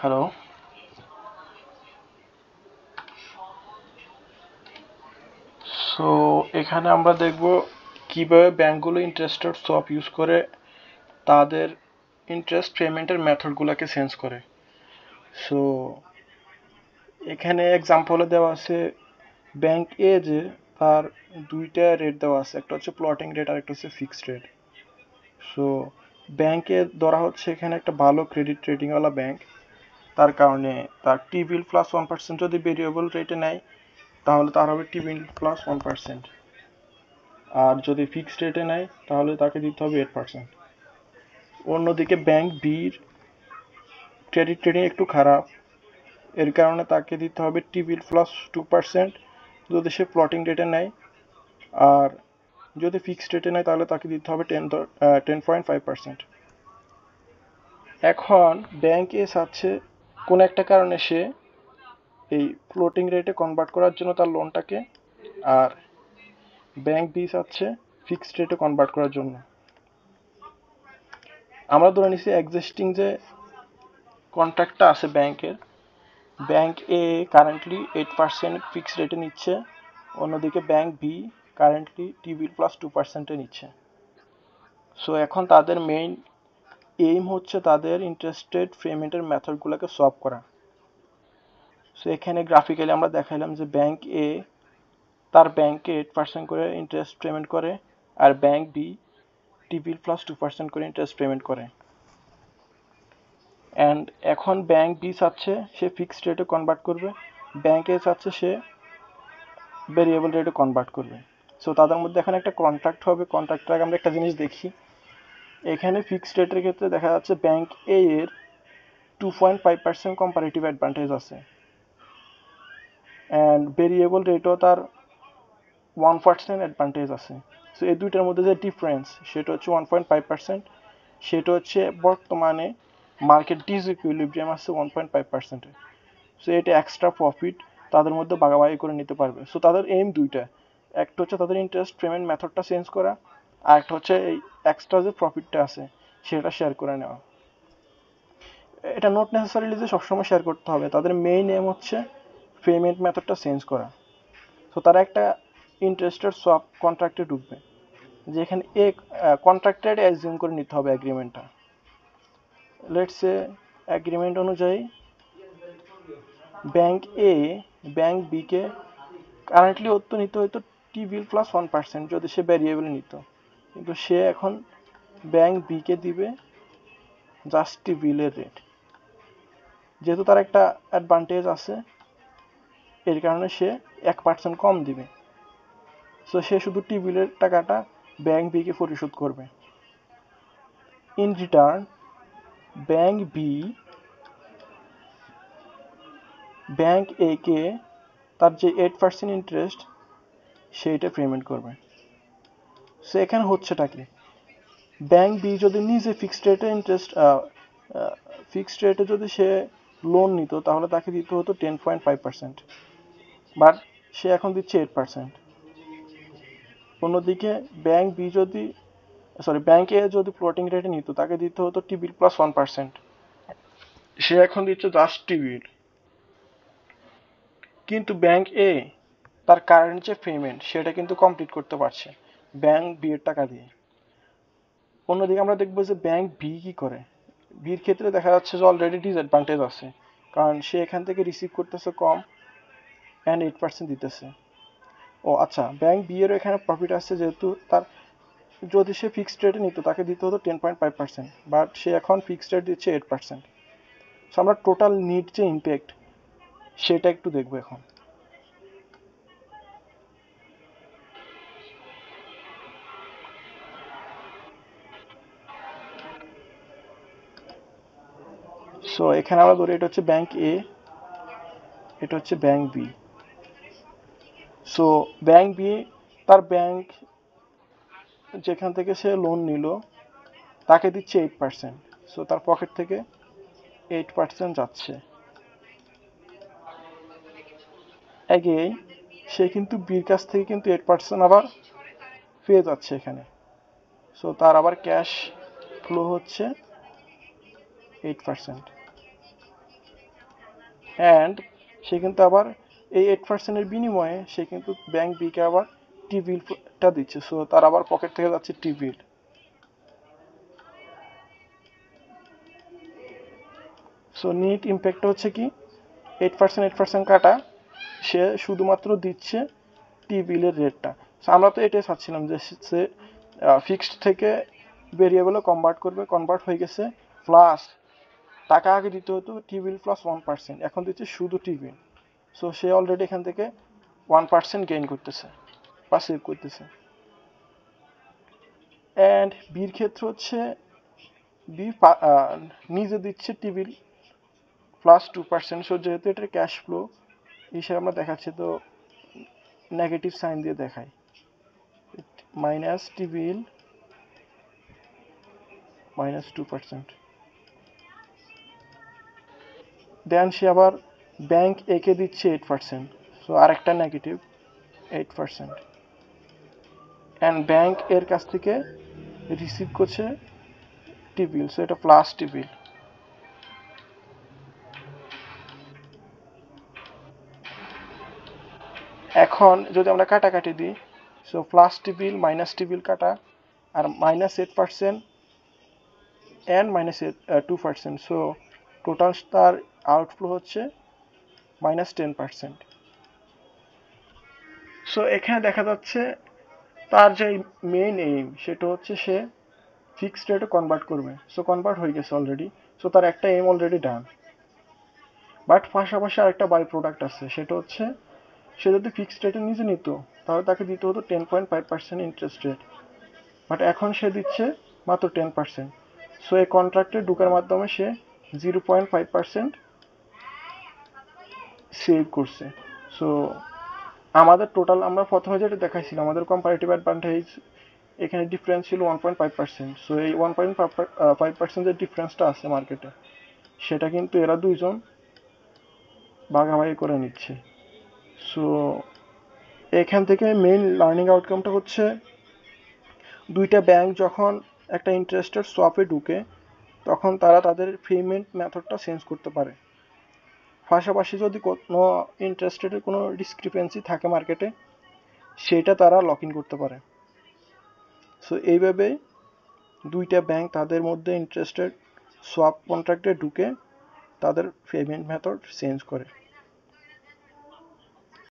Hello. So এখানে আমরা দেখব কিভাবে ব্যাংকগুলো ইন্টারেস্ট রেট সোয়াপ ইউজ করে তাদের ইন্টারেস্ট পেমেন্টের মেথডগুলোকে চেঞ্জ করে। সো এখানে এক্সাম্পলে দেওয়া আছে ব্যাংক এ যে তার দুইটা রেট দেওয়া আছে, একটা হচ্ছে প্লটিং রেট আর একটা হচ্ছে ফিক্সড রেট। সো ব্যাংকে ধরা হচ্ছে এখানে একটা ভালো ক্রেডিট রেটিংওয়ালা ব্যাংক, তার কারণে তার টি বিল প্লাস 1% যদি ভেরিয়েবল রেটে নেয় তাহলে তার হবে টি বিল প্লাস 1%, আর যদি ফিক্সড রেটে নেয় তাহলে তাকে দিতে হবে 8%। অন্যদিকে ব্যাংক বির ক্রেডিট রেটিং একটু খারাপ, এর কারণে তাকে দিতে হবে টি বিল প্লাস 2% যদি সে ফ্লোটিং রেটে নেয়, আর যদি ফিক্সড রেটে নেয় তাহলে তাকে দিতে হবে 10.5%। এখন ব্যাংক এ চাচ্ছে কোন একটা কারণে সে এই ফ্লোটিং রেটে কনভার্ট করার জন্য তার লোনটাকে, আর ব্যাংক বি চাচ্ছে ফিক্সড রেটে কনভার্ট করার জন্য। আমরা ধরে নিচ্ছি এক্সিস্টিং যে কন্ট্রাক্টটা আছে ব্যাংকের, ব্যাংক এ কারেন্টলি 8% ফিক্সড রেটে নিচ্ছে, অন্যদিকে ব্যাংক বি কারেন্টলি টি বিল প্লাস 2%-এ নিচ্ছে। সো এখন তাদের মেইন এইম হচ্ছে তাদের ইন্টারেস্টেড পেমেন্টের মেথডগুলোকে সলভ করা। সো এখানে গ্রাফিক্যালি আমরা দেখাইলাম যে ব্যাংক এ তার ব্যাংকে 8% করে ইন্টারেস্ট পেমেন্ট করে, আর ব্যাংক বি টি বিল প্লাস 2% করে ইন্টারেস্ট পেমেন্ট করে। অ্যান্ড এখন ব্যাংক বি চাচ্ছে সে ফিক্সড রেটে কনভার্ট করবে, ব্যাংক এ চাচ্ছে সে ভেরিয়েবল রেটে কনভার্ট করবে। সো তাদের মধ্যে এখন একটা কন্ট্রাক্ট হবে। কন্ট্রাক্টের আগে আমরা একটা জিনিস দেখি, এখানে ফিক্সড রেটের ক্ষেত্রে দেখা যাচ্ছে ব্যাংক এ এর 2.5% কম্পারেটিভ অ্যাডভান্টেজ আছে, অ্যান্ড ভেরিয়েবল রেটও তার 1% অ্যাডভান্টেজ আছে। সো এই দুইটার মধ্যে যে ডিফারেন্স সেটা হচ্ছে 1.5%, সেটা হচ্ছে বর্তমানে মার্কেট ডিসইকুইলিব্রিয়াম আছে 1.5%-এ। সো এটা এক্সট্রা প্রফিট তাদের মধ্যে ভাগাভাগি করে নিতে পারবে। সো তাদের এইম দুইটা, একটা হচ্ছে তাদের ইন্টারেস্ট পেমেন্ট মেথডটা চেঞ্জ করা, আর একটা হচ্ছে এই এক্সট্রা যে প্রফিটটা আছে সেটা শেয়ার করে নেওয়া। এটা নট নেসেসারিলি যে সবসময় শেয়ার করতে হবে, তাদের মেইন এম হচ্ছে পেমেন্ট মেথডটা চেঞ্জ করা। তো তারা একটা ইন্টারেস্টেড সোয়াপ কন্ট্রাক্টে ঢুকবে, যেখানে এ কন্ট্রাক্টেড অ্যাজিউম করে নিতে হবে এগ্রিমেন্টটা। লেটস সে এগ্রিমেন্ট অনুযায়ী ব্যাংক এ ব্যাংক বি কে কারেন্টলি অর্থ নিতে হয়তো টি বিল প্লাস 1% যদি সে ভ্যারিয়েবল নিত, কিন্তু সে এখন ব্যাংক বি কে দিবে জাস্ট টি বিলের রেট। যেহেতু তার একটা অ্যাডভান্টেজ আছে, এর কারণে সে 1% কম দিবে। সো সে শুধু টি বিলের টাকাটা ব্যাংক বি কে পরিশোধ করবে। In return bank B bank A কে তার যে 8% ইন্টারেস্ট সেইটা পেমেন্ট করবে। সো এখানে হচ্ছেটা কি, ব্যাংক বি যদি নিজে ফিক্সড রেটে যদি সে লোন নিত তাহলে তাকে দিতে হতো 10.5%, বাট সে এখন দিচ্ছে 8%। অন্যদিকে ব্যাংক বি যদি ব্যাংক এ যদি ফ্লোটিং রেটে নিত তাকে দিতে হতো টি বিল প্লাস 1%, সে এখন দিচ্ছে জাস্ট টি বিল। কিন্তু ব্যাংক এ তার কারেন্ট যে পেমেন্ট সেটা কিন্তু কমপ্লিট করতে পারছে ব্যাংক বি এর টাকা দিয়ে। অন্যদিকে আমরা দেখবো যে ব্যাংক বি কি করে, বির ক্ষেত্রে দেখা যাচ্ছে যে অলরেডি ডিসঅ্যাডভান্টেজ আছে, কারণ সে এখান থেকে রিসিভ করতেছে কম অ্যান্ড 8% দিতেছে। ও আচ্ছা, ব্যাংক বি এরও এখানে প্রফিট আসছে, যেহেতু তার যদি সে ফিক্সড রেটে নিত তাকে দিতে হতো 10.5%, বাট সে এখন ফিক্সড রেট দিচ্ছে 8%। সো আমরা টোটাল নিট যে ইম্প্যাক্ট সেটা একটু দেখবো এখন। সো এখানে আমরা ধরি এটা হচ্ছে ব্যাংক এ, এটা হচ্ছে bank B. So bank B তার ব্যাংক যেখান থেকে সে লোন নিল তাকে দিচ্ছে 8%। সো তার পকেট থেকে 8% যাচ্ছে। অ্যাগেইন সে কিন্তু বির কাছ থেকে কিন্তু 8% আবার পেয়ে যাচ্ছে এখানে। সো তার আবার ক্যাশ ফ্লো হচ্ছে 8%। অ্যান্ড সে কিন্তু আবার এই 8%-এর বিনিময়ে সে কিন্তু ব্যাংক বিকে আবার টি বিলটা দিচ্ছে, সো তার আবার পকেট থেকে যাচ্ছে টি বিল। সো নিট ইম্প্যাক্ট হচ্ছে কি 8% কাটা, সে শুধুমাত্র দিচ্ছে টি বিলের রেটটা। সো আমরা তো এটাই চাচ্ছিলাম যে সে ফিক্সড থেকে ভেরিয়েবলে কনভার্ট হয়ে গেছে, প্লাস টাকা আগে দিতে হতো টি বিল প্লাস 1%, এখন দিচ্ছে শুধু টি বিল। সো সে অলরেডি এখান থেকে 1% গেইন করতেছে বা সেভ করতেছে। অ্যান্ড বির ক্ষেত্রে হচ্ছে বি নিজে দিচ্ছে টি বিল প্লাস 2%। সো যেহেতু এটার ক্যাশ ফ্লো হিসেবে আমরা দেখাচ্ছি, তো নেগেটিভ সাইন দিয়ে দেখাই, মাইনাস টি বিল মাইনাস 2%। দেন সে আবার ব্যাংক একে দিচ্ছে 8%, সো আরেকটা নেগেটিভ 8%। অ্যান্ড ব্যাংক এর কাছ থেকে রিসিভ করছে টি বিল, সো এটা প্লাস টি বিল। এখন যদি আমরা কাটাকাটি দিই, সো প্লাস টি বিল মাইনাস টি বিল কাটা, আর -8% অ্যান্ড -2%, সো টোটাল তার আউটফ্লো হচ্ছে -10%। সো এখানে দেখা যাচ্ছে তার যে মেইন এইম সেটা হচ্ছে সে ফিক্সড রেটে কনভার্ট করবে, সো কনভার্ট হয়ে গেছে অলরেডি, সো তার একটা এম অলরেডি ডান। বাট পাশাপাশি আরেকটা বাই প্রোডাক্ট আছে, সেটা হচ্ছে সে যদি ফিক্সড রেটে নিজে নিত তাহলে তাকে দিতে হতো 10.5% ইন্টারেস্ট রেট, বাট এখন সে দিচ্ছে মাত্র 10%। সো এই কন্ট্রাক্টে ঢুকার মাধ্যমে সে 0.5% সেভ করছে। সো আমাদের টোটাল আমরা প্রথমে যেটা দেখাইছিলাম আমাদের কম্পারেটিভ অ্যাডভান্টেজ, এখানে ডিফারেন্স ছিল 1.5%। সো এই 1.5% যে ডিফারেন্সটা আছে মার্কেটে, সেটা কিন্তু এরা দুইজন ভাগাভাগি করে নিচ্ছে। সো এখান থেকে মেইন লার্নিং আউটকামটা হচ্ছে দুইটা ব্যাংক যখন একটা ইন্টারেস্টের সোয়াপে ঢুকে তখন তারা তাদের পেমেন্ট মেথডটা চেঞ্জ করতে পারে। পাশাপাশি যদি কোনো ইন্টারেস্ট রেটের কোনো ডিসক্রিপেন্সি থাকে মার্কেটে, সেটা তারা লক ইন করতে পারে। সো এইভাবে দুইটা ব্যাংক তাদের মধ্যে ইন্টারেস্টেড সোয়াপ কন্ট্রাক্টে ঢুকে তাদের পেমেন্ট মেথড চেঞ্জ করে।